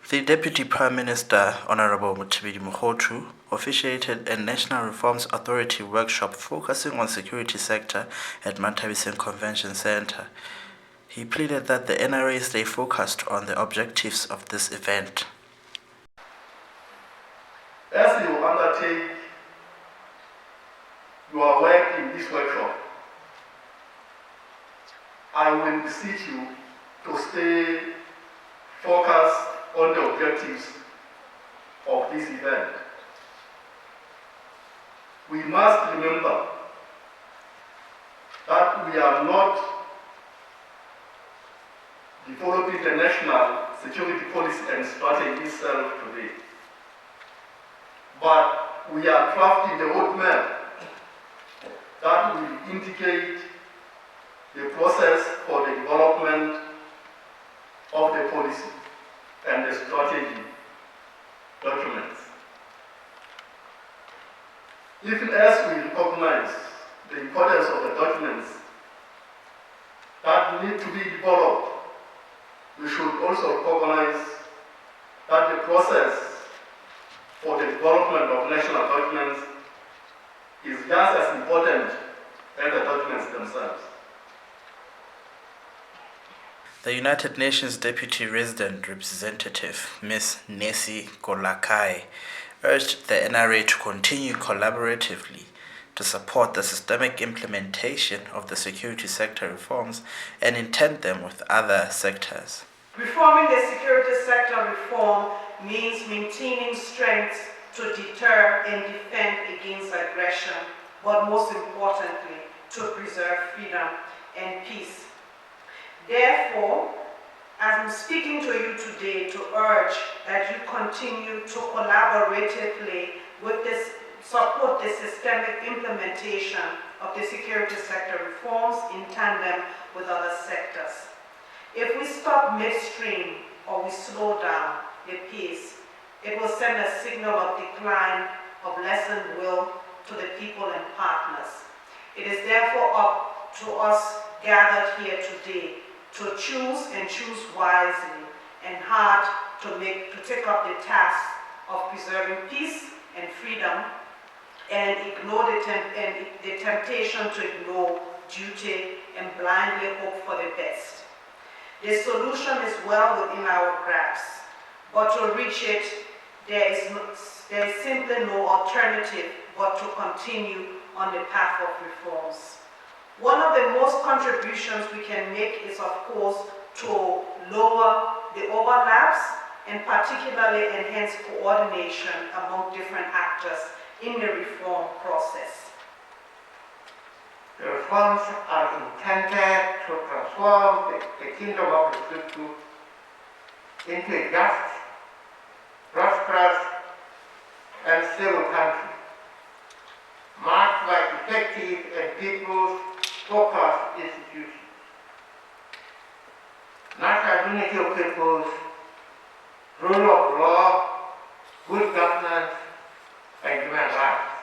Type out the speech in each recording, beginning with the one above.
The Deputy Prime Minister, Honorable Mutibidi Mokgotu, officiated a National Reforms Authority workshop focusing on security sector at Mathabiseng Convention Center. He pleaded that the NRA stay focused on the objectives of this event. As you undertake your work in this workshop, I will beseech you to stay focused on the objectives of this event. We must remember that we are not developing the national security policy and strategy itself today, but we are crafting the roadmap that will indicate the process for the development of the policy and the strategy documents. Even as we recognize the importance of the documents that need to be developed, we should also recognize that the process for the development of national documents is just as important as the documents themselves. The United Nations Deputy Resident Representative, Ms. Nesi Golakai, urged the NRA to continue collaboratively to support the systemic implementation of the security sector reforms and intend them with other sectors. Reforming the security sector reform means maintaining strength to deter and defend against aggression, but most importantly, to preserve freedom and peace. Therefore, as I'm speaking to you today to urge that you continue to collaboratively with this, support the systemic implementation of the security sector reforms in tandem with other sectors. If we stop midstream or we slow down the pace, it will send a signal of decline, of lessened will to the people and partners. It is therefore up to us gathered here today to choose and choose wisely and hard to take up the task of preserving peace and freedom and ignore the temptation to ignore duty and blindly hope for the best. The solution is well within our grasp, but to reach it, there is simply no alternative but to continue on the path of reforms. One of the most contributions we can make is, of course, to lower the overlaps and particularly enhance coordination among different actors in the reform process. The reforms are intended to transform the kingdom of Lesotho into a just, prosperous, and stable country, marked by effective and people-focused institutions, national unity of peoples, rule of law, good governance, and human rights.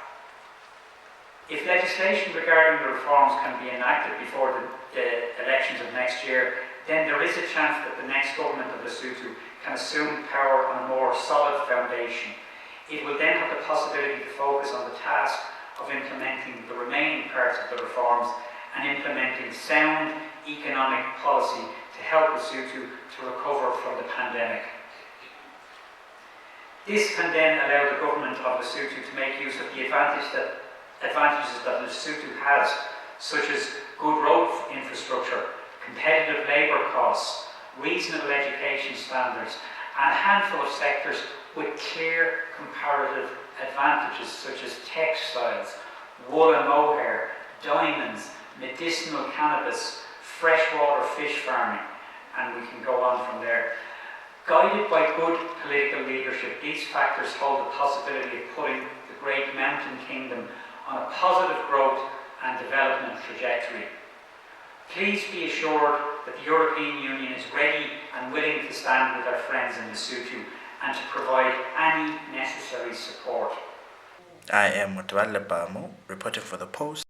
If legislation regarding the reforms can be enacted before the elections of next year, then there is a chance that the next government of Lesotho can assume power on a more solid foundation. It will then have the possibility to focus on the task of implementing the remaining parts of the reforms and implementing sound economic policy to help Lesotho to recover from the pandemic. This can then allow the government of Lesotho to make use of the advantages that Lesotho has, such as good road infrastructure, competitive labour costs, reasonable education standards, and a handful of sectors with clear comparative advantages such as textiles, wool and mohair, diamonds, medicinal cannabis, freshwater fish farming, and we can go on from there. Guided by good political leadership, these factors hold the possibility of putting the great mountain kingdom on a positive growth and development trajectory. Please be assured that the European Union is ready and willing to stand with our friends in Lesotho and to provide any necessary support. I am Mutwale Bamo, reporting for The Post.